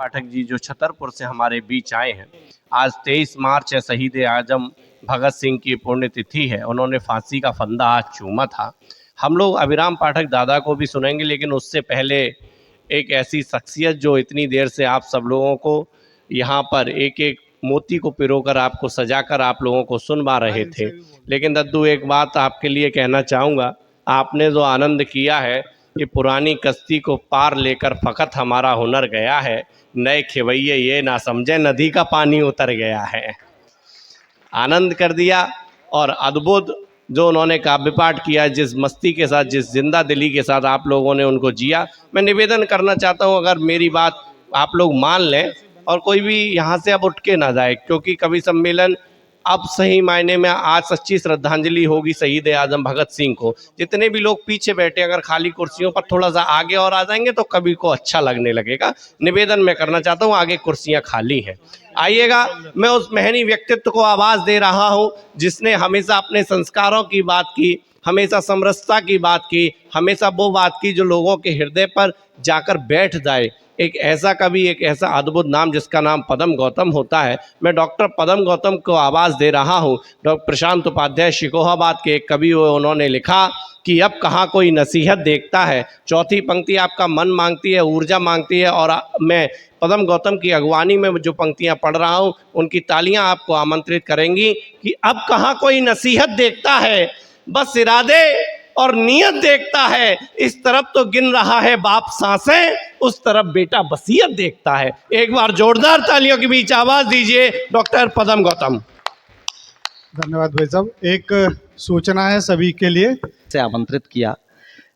पाठक जी जो छतरपुर से हमारे बीच आए हैं। आज 23 मार्च है, शहीद आजम भगत सिंह की पुण्यतिथि है। उन्होंने फांसी का फंदा आज चूमा था। हम लोग अभिराम पाठक दादा को भी सुनेंगे, लेकिन उससे पहले एक ऐसी शख्सियत जो इतनी देर से आप सब लोगों को यहाँ पर एक एक मोती को पिरोकर आपको सजाकर आप लोगों को सुनवा रहे थे। लेकिन दद्दू, एक बात आपके लिए कहना चाहूँगा, आपने जो आनंद किया है कि पुरानी कश्ती को पार लेकर फ़कत हमारा हुनर गया है, नए खिवैये ये ना समझे नदी का पानी उतर गया है। आनंद कर दिया। और अद्भुत जो उन्होंने काव्य पाठ किया, जिस मस्ती के साथ, जिस जिंदा दिली के साथ आप लोगों ने उनको जिया, मैं निवेदन करना चाहता हूं, अगर मेरी बात आप लोग मान लें और कोई भी यहाँ से अब उठ के ना जाए, क्योंकि कवि सम्मेलन अब सही मायने में आज सच्ची श्रद्धांजलि होगी शहीद आजम भगत सिंह को। जितने भी लोग पीछे बैठे, अगर खाली कुर्सियों पर थोड़ा सा आगे और आ जाएंगे तो कवि को अच्छा लगने लगेगा। निवेदन मैं करना चाहता हूँ, आगे कुर्सियाँ खाली हैं, आइएगा। मैं उस महनी व्यक्तित्व को आवाज़ दे रहा हूँ जिसने हमेशा अपने संस्कारों की बात की, हमेशा समरसता की बात की, हमेशा वो बात की जो लोगों के हृदय पर जाकर बैठ जाए। एक ऐसा कवि, एक ऐसा अद्भुत नाम जिसका नाम पदम गौतम होता है। मैं डॉक्टर पदम गौतम को आवाज़ दे रहा हूँ। डॉक्टर प्रशांत उपाध्याय शिकोहाबाद के एक कवि हुए, उन्होंने लिखा कि अब कहाँ कोई नसीहत देखता है। चौथी पंक्ति आपका मन मांगती है, ऊर्जा मांगती है, और मैं पदम गौतम की अगवानी में जो पंक्तियाँ पढ़ रहा हूँ उनकी तालियाँ आपको आमंत्रित करेंगी कि अब कहाँ कोई नसीहत देखता है, बस इरादे और नियत देखता है। इस तरफ तो गिन रहा है बाप सांसें, उस तरफ बेटा वसीयत देखता है। एक बार जोरदार तालियों के बीच आवाज दीजिए डॉक्टर पदम गौतम। धन्यवाद भाई साहब। एक सूचना है सभी के लिए से आमंत्रित किया।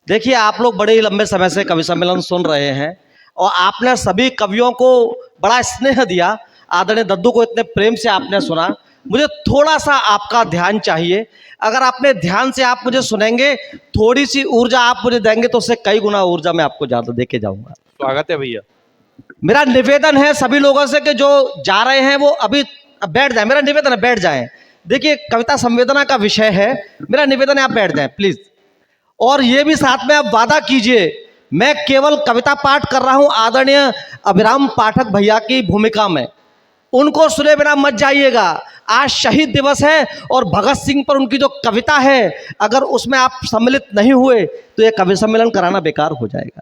देखिए, आप लोग बड़े ही लंबे समय से कवि सम्मेलन सुन रहे हैं और आपने सभी कवियों को बड़ा स्नेह दिया। आदरणीय दद्दू को इतने प्रेम से आपने सुना। मुझे थोड़ा सा आपका ध्यान चाहिए। अगर आपने ध्यान से आप मुझे सुनेंगे, थोड़ी सी ऊर्जा आप मुझे देंगे तो उससे कई गुना ऊर्जा मैं आपको ज़्यादा देके जाऊंगा। स्वागत है भैया। मेरा निवेदन है सभी लोगों से कि जो जा रहे हैं वो अभी बैठ जाएं। मेरा निवेदन है, बैठ जाएं। देखिए, कविता संवेदना का विषय है। मेरा निवेदन है आप बैठ जाएं प्लीज। और ये भी साथ में आप वादा कीजिए, मैं केवल कविता पाठ कर रहा हूं आदरणीय अभिराम पाठक भैया की भूमिका में। उनको सुने बिना मत जाइएगा। आज शहीद दिवस है और भगत सिंह पर उनकी जो कविता है, अगर उसमें आप सम्मिलित नहीं हुए तो ये कवि सम्मेलन कराना बेकार हो जाएगा।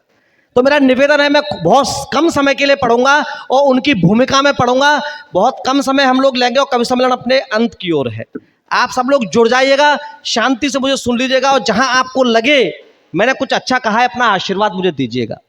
तो मेरा निवेदन है, मैं बहुत कम समय के लिए पढ़ूंगा और उनकी भूमिका में पढ़ूंगा। बहुत कम समय हम लोग लेंगे और कवि सम्मेलन अपने अंत की ओर है। आप सब लोग जुड़ जाइएगा, शांति से मुझे सुन लीजिएगा और जहां आपको लगे मैंने कुछ अच्छा कहा है, अपना आशीर्वाद मुझे दीजिएगा।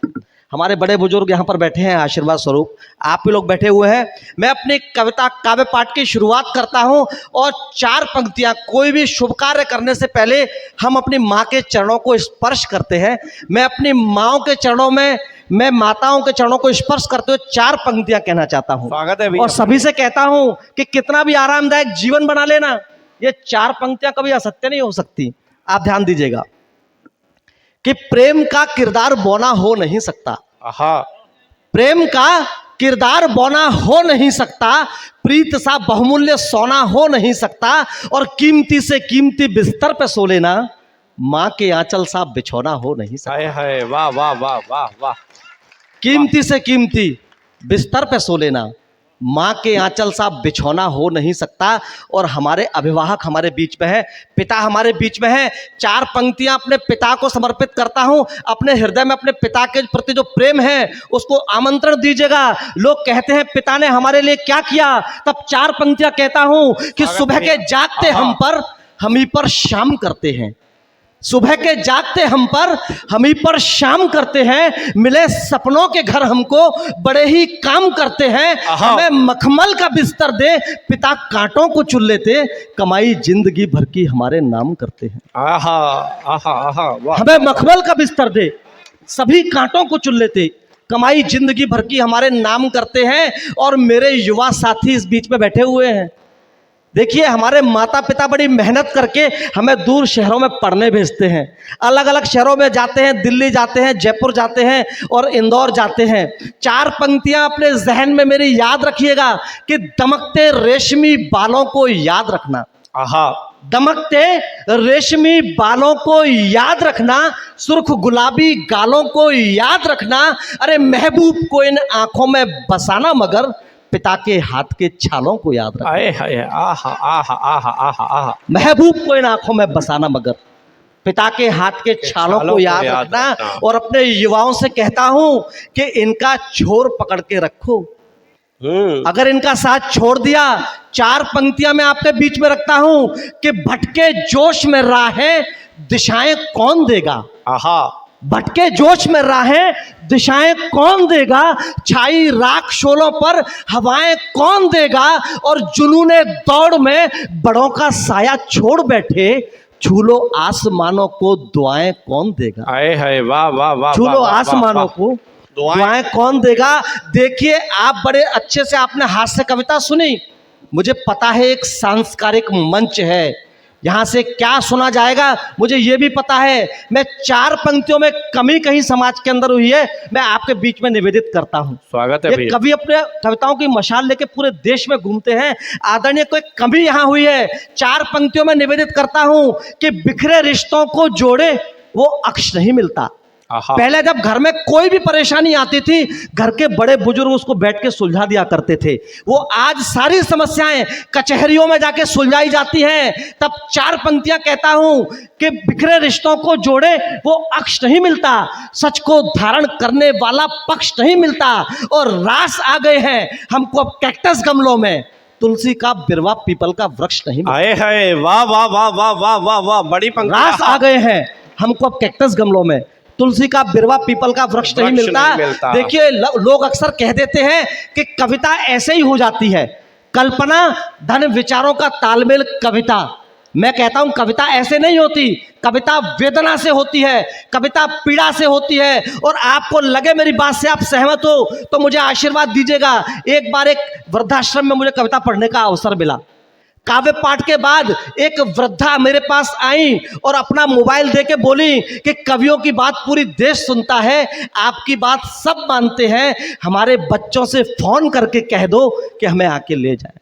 हमारे बड़े बुजुर्ग यहाँ पर बैठे हैं आशीर्वाद स्वरूप, आप भी लोग बैठे हुए हैं। मैं अपनी कविता काव्य पाठ की शुरुआत करता हूँ और 4 पंक्तियाँ, कोई भी शुभ कार्य करने से पहले हम अपनी माँ के चरणों को स्पर्श करते हैं। मैं अपनी माँओं के चरणों में, मैं माताओं के चरणों को स्पर्श करते हुए 4 पंक्तियाँ कहना चाहता हूँ। स्वागत है भैया। और सभी से कहता हूँ कि कितना भी आरामदायक जीवन बना लेना, ये 4 पंक्तियाँ कभी असत्य नहीं हो सकती। आप ध्यान दीजिएगा कि प्रेम का किरदार बौना हो नहीं सकता। प्रेम का किरदार बौना हो नहीं सकता, प्रीत सा बहुमूल्य सोना हो नहीं सकता, और कीमती से कीमती बिस्तर पे सो लेना, माँ के आंचल सा बिछोना हो नहीं सकता। हाय हाय, वाह वाह वाह वाह वाह। कीमती से कीमती बिस्तर पे सो लेना, माँ के आंचल सा बिछौना हो नहीं सकता। और हमारे अभिभावक हमारे बीच में है, पिता हमारे बीच में है। 4 पंक्तियां अपने पिता को समर्पित करता हूं। अपने हृदय में अपने पिता के प्रति जो प्रेम है उसको आमंत्रण दीजिएगा। लोग कहते हैं पिता ने हमारे लिए क्या किया, तब 4 पंक्तियां कहता हूं कि सुबह के जागते हम ही पर शाम करते हैं। सुबह के जागते हम ही पर शाम करते हैं। मिले सपनों के घर हमको बड़े ही काम करते हैं। हमें मखमल का बिस्तर दे, पिता कांटों को चुन लेते, कमाई जिंदगी भर की हमारे नाम करते हैं। आहा आहा आहा, वाह। हमें मखमल का बिस्तर दे, सभी कांटों को चुन लेते, कमाई जिंदगी भर की हमारे नाम करते हैं। और मेरे युवा साथी इस बीच में बैठे हुए हैं। देखिए, हमारे माता पिता बड़ी मेहनत करके हमें दूर शहरों में पढ़ने भेजते हैं। अलग अलग शहरों में जाते हैं, दिल्ली जाते हैं, जयपुर जाते हैं और इंदौर जाते हैं। 4 पंक्तियां अपने जहन में मेरी याद रखिएगा कि दमकते रेशमी बालों को याद रखना। आहा, दमकते रेशमी बालों को याद रखना, सुर्ख गुलाबी गालों को याद रखना, अरे महबूब को इन आंखों में बसाना, मगर पिता के हाथ के छालों को याद रखना। आए हाय आहा आहा आहा आहा आहा। महबूब को इन आंखों में बसाना, मगर पिता के हाथ के छालों को याद रखना। और अपने युवाओं से कहता हूं कि इनका छोर पकड़ के रखो। अगर इनका साथ छोड़ दिया, चार पंक्तियां मैं आपके बीच में रखता हूं कि भटके जोश में राहें दिशाएं कौन देगा। आहा। भटके जोश में राहें दिशाएं कौन देगा, छाई राख शोलों पर हवाएं कौन देगा, और जुनूने दौड़ में बड़ों का साया छोड़ बैठे छूलो आसमानों को दुआएं कौन देगा। आए हाय वाह वाह वाह। छूलो आसमानों को दुआएं कौन देगा। देखिए, आप बड़े अच्छे से आपने हास्य कविता सुनी, मुझे पता है एक सांस्कृतिक मंच है, यहाँ से क्या सुना जाएगा मुझे ये भी पता है। मैं चार पंक्तियों में कमी कहीं समाज के अंदर हुई है, मैं आपके बीच में निवेदित करता हूँ। स्वागत है ये भैया। कवि अपने कविताओं की मशाल लेके पूरे देश में घूमते हैं। आदरणीय, कोई कमी यहाँ हुई है, चार पंक्तियों में निवेदित करता हूँ कि बिखरे रिश्तों को जोड़े वो अक्ष नहीं मिलता। पहले जब घर में कोई भी परेशानी आती थी, घर के बड़े बुजुर्ग उसको बैठ के सुलझा दिया करते थे। वो आज सारी समस्याएं कचहरियों में जाके सुलझाई जाती हैं। तब चार पंक्तियां कहता हूं कि बिखरे रिश्तों को जोड़े वो अक्ष नहीं मिलता, सच को धारण करने वाला पक्ष नहीं मिलता, और रास आ गए हैं हमको अब कैक्टस गमलों में, तुलसी का बिरवा पीपल का वृक्ष नहीं मिलता। आए हाय वाह वाह वाह वाह वाह वाह वाह। बड़ी पंक्ति। रास आ गए हैं हमको अब कैक्टस गमलों में, तुलसी का बिरवा पीपल का वृक्ष नहीं मिलता। देखिए, लोग अक्सर कह देते हैं कि कविता ऐसे ही हो जाती है, कल्पना धन विचारों का तालमेल कविता। मैं कहता हूं कविता ऐसे नहीं होती, कविता वेदना से होती है, कविता पीड़ा से होती है। और आपको लगे मेरी बात से आप सहमत हो तो मुझे आशीर्वाद दीजिएगा। एक बार एक वृद्धाश्रम में मुझे कविता पढ़ने का अवसर मिला। काव्य पाठ के बाद एक वृद्धा मेरे पास आई और अपना मोबाइल देके बोली कि कवियों की बात पूरी देश सुनता है, आपकी बात सब मानते हैं, हमारे बच्चों से फोन करके कह दो कि हमें आके ले जाए।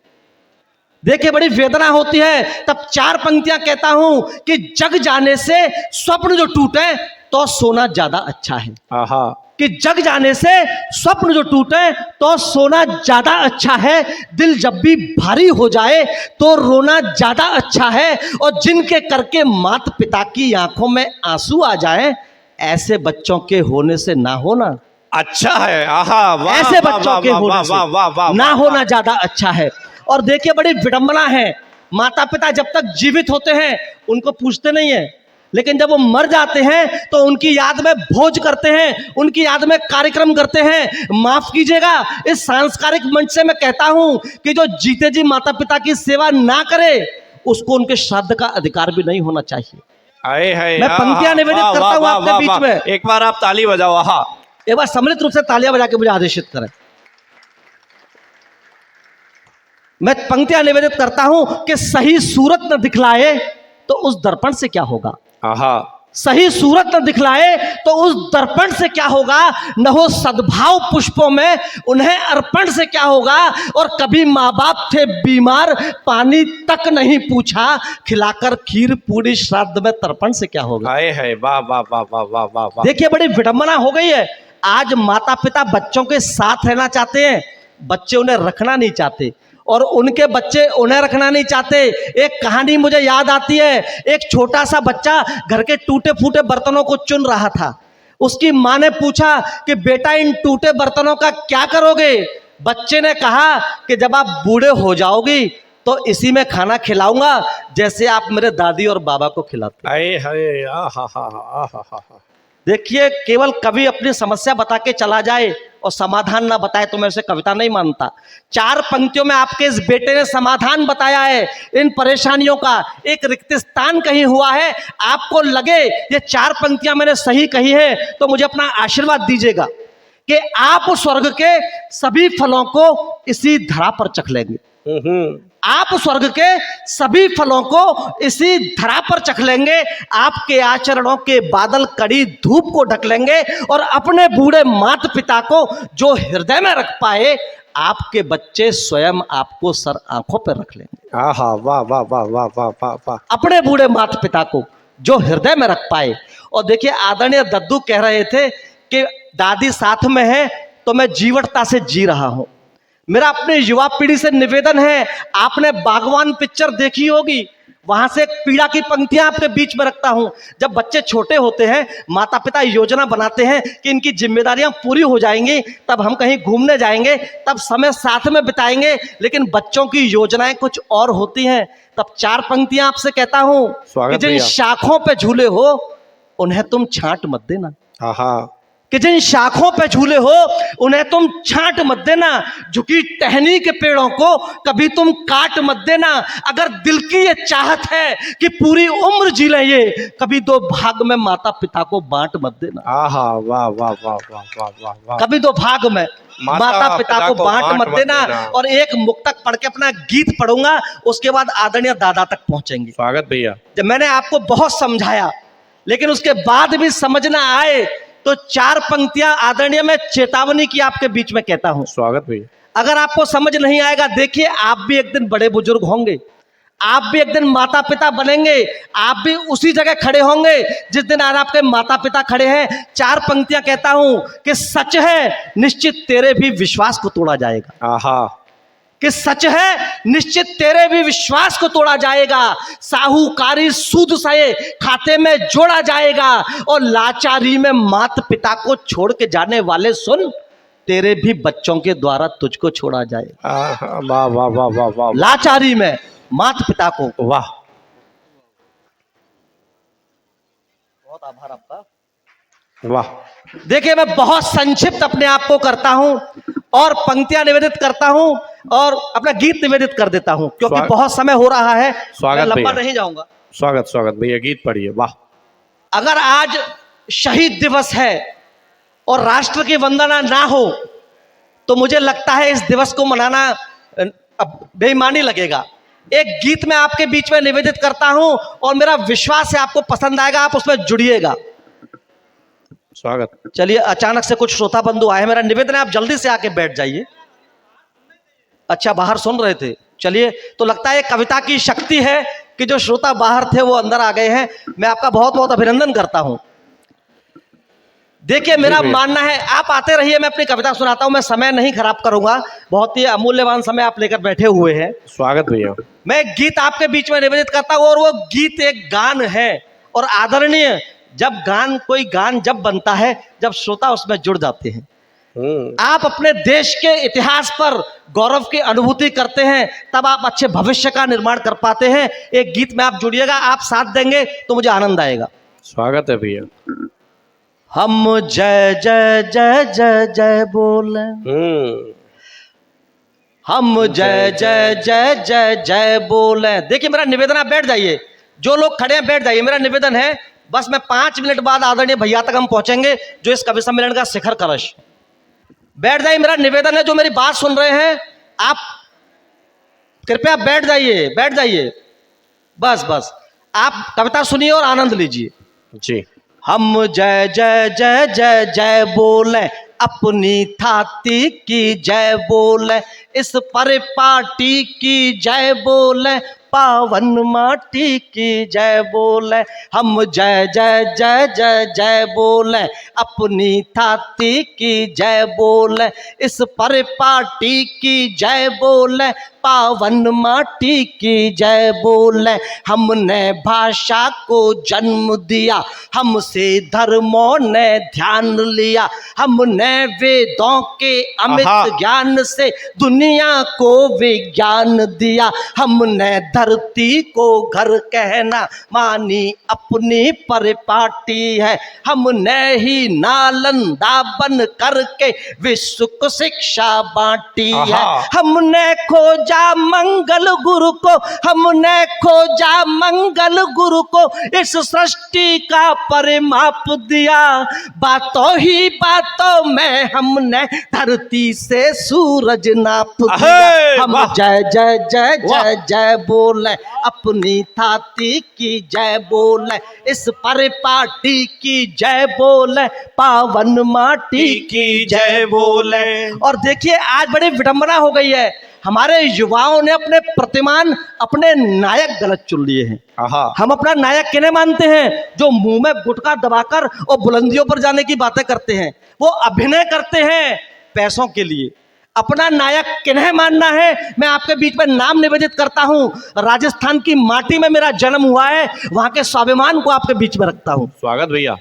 देखिए, बड़ी वेदना होती है। तब चार पंक्तियां कहता हूं कि जग जाने से स्वप्न जो टूटे तो सोना ज्यादा अच्छा है। आहा। कि जग जाने से स्वप्न जो टूटे तो सोना ज्यादा अच्छा है, दिल जब भी भारी हो जाए तो रोना ज्यादा अच्छा है, और जिनके करके माता पिता की आंखों में आंसू आ जाए, ऐसे बच्चों के होने से ना होना अच्छा है। आहा वाह। ऐसे बच्चों के होने से ना होना ज्यादा अच्छा है। और देखिए, बड़ी विडंबना है, माता पिता जब तक जीवित होते हैं उनको पूछते नहीं है, लेकिन जब वो मर जाते हैं तो उनकी याद में भोज करते हैं, उनकी याद में कार्यक्रम करते हैं। माफ कीजिएगा, इस सांस्कृतिक मंच से मैं कहता हूं कि जो जीते जी माता पिता की सेवा ना करे उसको उनके श्राद्ध का अधिकार भी नहीं होना चाहिए। आए हाय। मैं पंक्तियां निवेदित करता हूं आपके बीच में। एक बार आप ताली बजाओ। आहा। एक बार सम्मिलित रूप से तालियां बजा के मुझे आदेशित करें। मैं पंक्तियां निवेदित करता हूं कि सही सूरत न दिखलाए तो उस दर्पण से क्या होगा। आहा। सही सूरत न दिखलाए तो उस दर्पण से क्या होगा, न हो सद्भाव पुष्पों में उन्हें अर्पण से क्या होगा। और कभी माँ बाप थे बीमार, पानी तक नहीं पूछा, खिलाकर खीर पूरी श्राद्ध में तर्पण से क्या होगा। आए है वाह वाह वाह वाह वाह वाह वाह। देखिए, बड़ी विडंबना हो गई है। आज माता पिता बच्चों के साथ रहना चाहते हैं, बच्चे उन्हें रखना नहीं चाहते, और उनके बच्चे उन्हें रखना नहीं चाहते। एक कहानी मुझे याद आती है, एक छोटा सा बच्चा घर के टूटे फूटे बर्तनों को चुन रहा था। उसकी माँ ने पूछा कि बेटा इन टूटे बर्तनों का क्या करोगे। बच्चे ने कहा कि जब आप बूढ़े हो जाओगी तो इसी में खाना खिलाऊंगा जैसे आप मेरे दादी और बाबा को खिलाते। आए हाय आहा आहा। देखिए, केवल कवि अपनी समस्या बता के चला जाए और समाधान ना बताए तो मैं उसे कविता नहीं मानता। चार पंक्तियों में आपके इस बेटे ने समाधान बताया है इन परेशानियों का। एक रिक्त स्थान कहीं हुआ है, आपको लगे ये चार पंक्तियां मैंने सही कही है तो मुझे अपना आशीर्वाद दीजिएगा कि आप स्वर्ग के सभी फलों को इसी धरा पर चख लेंगे। आप स्वर्ग के सभी फलों को इसी धरा पर चख लेंगे, आपके आचरणों के बादल कड़ी धूप को ढक लेंगे, और अपने बूढ़े माता पिता को जो हृदय में रख पाए, आपके बच्चे स्वयं आपको सर आंखों पर रख लेंगे। आहा, वाह वाह वाह वाह वाह वाह वाह। अपने बूढ़े माता पिता को जो हृदय में रख पाए। और देखिए, आदरणीय दद्दू कह रहे थे कि दादी साथ में है तो मैं जीवटता से जी रहा हूं। मेरा अपने युवा पीढ़ी से निवेदन है, आपने बागवान पिक्चर देखी होगी, वहां से एक पीड़ा की पंक्तियां आपके बीच में रखता हूं। जब बच्चे छोटे होते हैं, माता पिता योजना बनाते हैं कि इनकी जिम्मेदारियां पूरी हो जाएंगी, तब हम कहीं घूमने जाएंगे, तब समय साथ में बिताएंगे, लेकिन बच्चों की योजनाएं कुछ और होती हैं। तब 4 पंक्तियां आपसे कहता हूं कि जिन शाखों पे झूले हो उन्हें तुम छांट मत देना। आहा, कि जिन शाखों पे झूले हो उन्हें तुम छांट मत देना, झुकी टहनी के पेड़ों को कभी तुम काट मत देना। अगर दिल की ये चाहत है कि पूरी उम्र जी लें ये, कभी 2 भाग में माता पिता को बांट मत देना। आहा, वाह वाह वाह वाह वाह वाह वाह। कभी 2 भाग में माता पिता को बांट मत देना। और एक मुक्तक पढ़ के अपना गीत पढ़ूंगा, उसके बाद आदरणीय दादा तक पहुंचेंगे। स्वागत भैया। जब मैंने आपको बहुत समझाया, लेकिन उसके बाद भी समझ ना आए, तो 4 पंक्तियां आदरणीय मैं चेतावनी की आपके बीच में कहता हूं। स्वागत भैया। अगर आपको समझ नहीं आएगा, देखिए आप भी एक दिन बड़े बुजुर्ग होंगे, आप भी एक दिन माता पिता बनेंगे, आप भी उसी जगह खड़े होंगे जिस दिन आज आपके माता पिता खड़े हैं। 4 पंक्तियां कहता हूं कि सच है निश्चित तेरे भी विश्वास को तोड़ा जाएगा। आहा, कि सच है निश्चित तेरे भी विश्वास को तोड़ा जाएगा, साहूकारी सूद से खाते में जोड़ा जाएगा, और लाचारी में माता पिता को छोड़ के जाने वाले सुन, तेरे भी बच्चों के द्वारा तुझको छोड़ा जाएगा। आहा, वाह वाह वाह वाह वाह। लाचारी में माता पिता को। वाह, बहुत आभार आपका। वाह। देखिए, मैं बहुत संक्षिप्त अपने आप को करता हूं और पंक्तियां निवेदित करता हूं और अपना गीत निवेदित कर देता हूं, क्योंकि बहुत समय हो रहा है, मैं लंबा नहीं जाऊंगा। स्वागत स्वागत भैया, गीत पढ़िए। वाह। अगर आज शहीद दिवस है और राष्ट्र की वंदना ना हो, तो मुझे लगता है इस दिवस को मनाना बेईमानी लगेगा। एक गीत मैं आपके बीच में निवेदित करता हूं और मेरा विश्वास है आपको पसंद आएगा, आप उसमें जुड़िएगा। स्वागत। चलिए, अचानक से कुछ श्रोता बंधु आए, मेरा निवेदन है आप जल्दी से आके बैठ जाइए। अच्छा, बाहर सुन रहे थे, चलिए, तो लगता है कविता की शक्ति है कि जो श्रोता बाहर थे वो अंदर आ गए हैं। मैं आपका बहुत बहुत अभिनंदन करता हूं। देखिए, मेरा मानना है आप आते रहिए, मैं अपनी कविता सुनाता हूं, मैं समय नहीं खराब करूंगा, बहुत ही अमूल्यवान समय आप लेकर बैठे हुए हैं। स्वागत भैया। मैं एक गीत आपके बीच में निवेदित करता हूं, और वो गीत एक गान है, और आदरणीय जब कोई गान जब बनता है, जब श्रोता उसमें जुड़ जाते हैं, आप अपने देश के इतिहास पर गौरव की अनुभूति करते हैं, तब आप अच्छे भविष्य का निर्माण कर पाते हैं। एक गीत में आप जुड़िएगा, आप साथ देंगे तो मुझे आनंद आएगा। स्वागत है भैया। हम जय जय जय जय जय बोले, हम जय जय जय जय जय बोले। देखिए, मेरा निवेदन, आप बैठ जाइए, जो लोग खड़े हैं बैठ जाइए, मेरा निवेदन है। बस मैं 5 मिनट बाद आदरणीय भैया तक हम पहुंचेंगे, जो इस कवि सम्मेलन का शिखर कलश। बैठ जाइए, मेरा निवेदन है, जो मेरी बात सुन रहे हैं आप कृपया बैठ जाइए, बैठ जाइए। बस बस आप कविता सुनिए और आनंद लीजिए जी। हम जय जय जय जय जय बोले, अपनी थाती की जय बोले, इस परिपाटी की जय बोले, पावन माटी की जय बोले। हम जय जय जय जय जय बोले, अपनी थाती की जय बोले, इस परिपाटी की जय बोले, पावन माटी की जय बोले। हमने भाषा को जन्म दिया, हमसे धर्मों ने ध्यान लिया, हमने वेदों के अमित ज्ञान से दुनिया को विज्ञान दिया, हमने धरती को घर कहना मानी, अपनी परिपाटी है, हमने ही नालंदा बन करके विश्व को शिक्षा बांटी है। हमने खोजा मंगल गुरु को, हमने खोजा मंगल गुरु को, इस सृष्टि का परिमाप दिया, बातों ही बातों में हमने धरती से सूरज नाप दिया। हम वाह। जय जय जय वाह। जय जय बोले, अपनी थाती की जय बोले, इस परिपाटी की जय बोले, पावन माटी की जय बोले। और देखिए आज बड़ी विडंबना हो गई है, हमारे युवाओं ने अपने प्रतिमान, अपने नायक गलत चुन लिए हैं। आहा। हम अपना नायक किन्हें मानते हैं? जो मुंह में गुटखा दबाकर और बुलंदियों पर जाने की बातें करते हैं, वो अभिनय करते हैं पैसों के लिए। अपना नायक किन्हें मानना है? मैं आपके बीच में नाम निवेदित करता हूं, राजस्थान की माटी में मेरा जन्म हुआ है, वहां के स्वाभिमान को आपके बीच में रखता हूं। स्वागत भैया।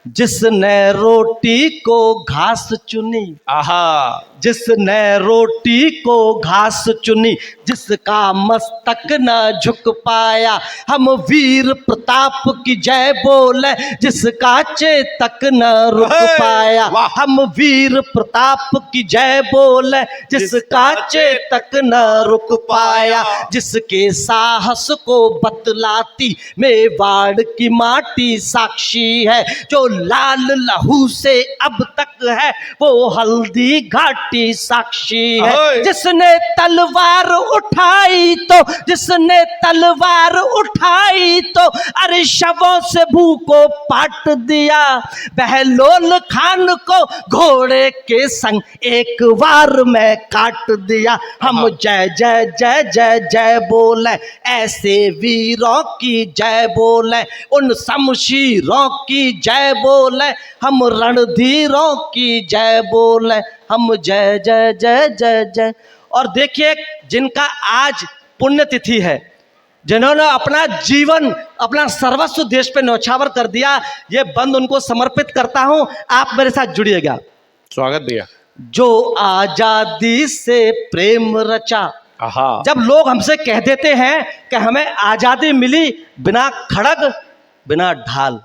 जिसने रोटी को घास चुनी, आहा। जिसने रोटी को घास चुनी, जिसका मस्तक न झुक पाया, हम वीर प्रताप की जय बोले, जिसका चेतक न रुक पाया। वाह। हम वीर प्रताप की जय बोले, जिसका चेतक न रुक पाया, जिसके साहस को बतलाती मेवाड़ की माटी साक्षी है, जो लाल लहू से अब तक है वो हल्दी घाटी साक्षी है। जिसने तलवार उठाई तो, जिसने तलवार उठाई तो, अरे शवों से भूख को पाट दिया, बहलोल खान को घोड़े के संग एक बार में काट दिया। हम जय जय जय जय जय बोले, ऐसे वीरों की जय बोले, उन शमशीरों की जय बोले, हम रणधीरों की जय बोले, हम जय जय जय जय जय। और देखिए जिनका आज पुण्यतिथि है, जिन्होंने अपना जीवन, अपना सर्वस्व देश पे न्यौछावर कर दिया, ये बंद उनको समर्पित करता हूं। आप मेरे साथ जुड़िएगा। स्वागत भैया। जो आजादी से प्रेम रचा। आहा। जब लोग हमसे कह देते हैं कि हमें आजादी मिली बिना खड़ग बिना ढाल,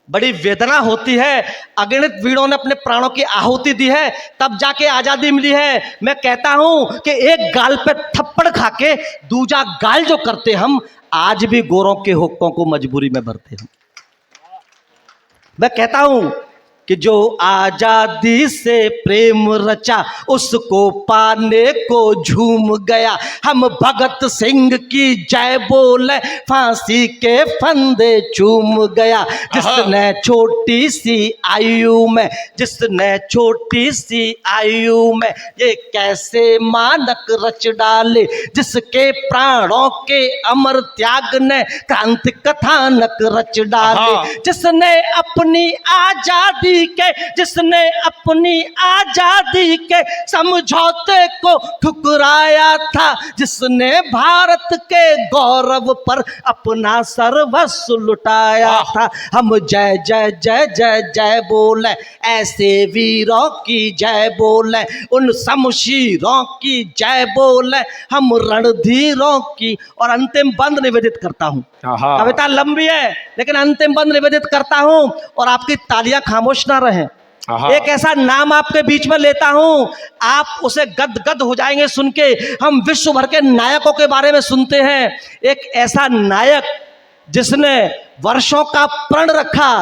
बड़ी वेदना होती है। अगणित वीरों ने अपने प्राणों की आहुति दी है, तब जाके आजादी मिली है। मैं कहता हूं कि एक गाल पे थप्पड़ खाके दूजा गाल जो करते हम, आज भी गोरों के हुक्कों को मजबूरी में भरते हम। मैं कहता हूं कि जो आजादी से प्रेम रचा, उसको पाने को झूम गया। हम भगत सिंह की जय बोले, फांसी के फंदे चूम गया। जिसने छोटी सी आयु में, जिसने छोटी सी आयु में ये कैसे मानक रच डाले, जिसके प्राणों के अमर त्याग ने क्रांति कथानक रच डाले। जिसने अपनी आजादी के, जिसने अपनी आजादी के समझौते को ठुकराया था, जिसने भारत के गौरव पर अपना सर्वस्व लुटाया था। हम जय जय जय जय जय बोले, ऐसे वीरों की जय बोले, उन शमशीरों की जय बोले, हम रणधीरों की। और अंतिम बंद निवेदित करता हूं। कविता लंबी है लेकिन अंतिम बंद निवेदित करता हूं, और आपकी तालियां खामोश ना रहें। एक ऐसा नाम आपके बीच में लेता हूं, आप उसे गदगद हो जाएंगे सुन के। हम विश्व भर के नायकों के बारे में सुनते हैं, एक ऐसा नायक जिसने वर्षों का प्रण रखा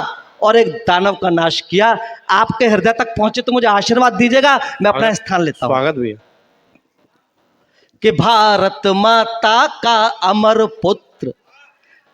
और एक दानव का नाश किया। आपके हृदय तक पहुंचे तो मुझे आशीर्वाद दीजिएगा, मैं अपना स्थान लेता हूं। स्वागत भैया। कि भारत माता का अमर पुत्र,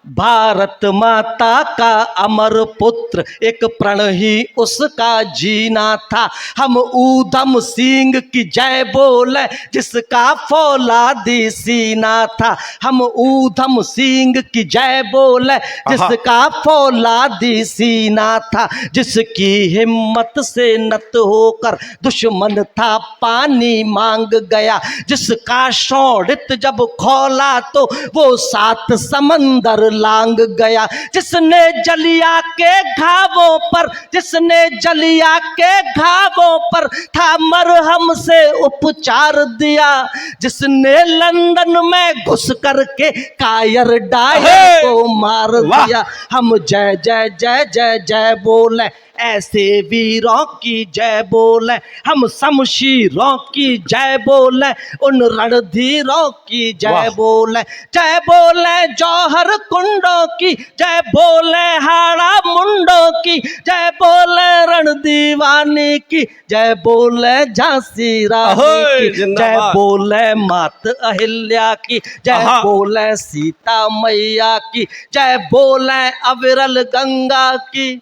भारत माता का अमर पुत्र, एक प्रण ही उसका जीना था। हम ऊधम सिंह की जय बोले, जिसका फौलादी सीना था। हम ऊधम सिंह की जय बोले, जिसका फौलादी सीना था। जिसकी हिम्मत से नत होकर दुश्मन था पानी मांग गया। जिसका शौर्य जब खोला तो वो 7 समंदर लांग गया। जिसने जलिया के घावों पर, जिसने जलिया के घावों पर था मरहम से उपचार दिया। जिसने लंदन में घुस करके कायर डायर को मार दिया। हम जय जय जय जय जय बोले, ऐसे वीरों की जय बोले, हम शमशीरों की जय बोले, उन रणधीरों की जय वाह। बोले, जय बोले जौहर कुंडों की, जय बोले हाड़ा मुंडों की, जय बोले रण दीवानी की, जय बोले झांसी रानी अहोय, की, जिंदाबाद। जय बोले मात अहिल्या की, जय आहा। बोले सीता मैया की, जय बोले अविरल गंगा की,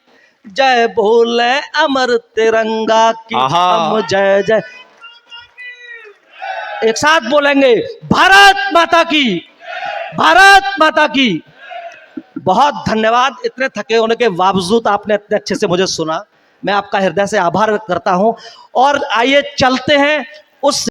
जय बोले अमर तिरंगा की, आहा। हम जय जय एक साथ बोलेंगे, भारत माता की, भारत माता की। बहुत धन्यवाद। इतने थके होने के बावजूद आपने इतने अच्छे से मुझे सुना, मैं आपका हृदय से आभार करता हूं। और आइए चलते हैं उस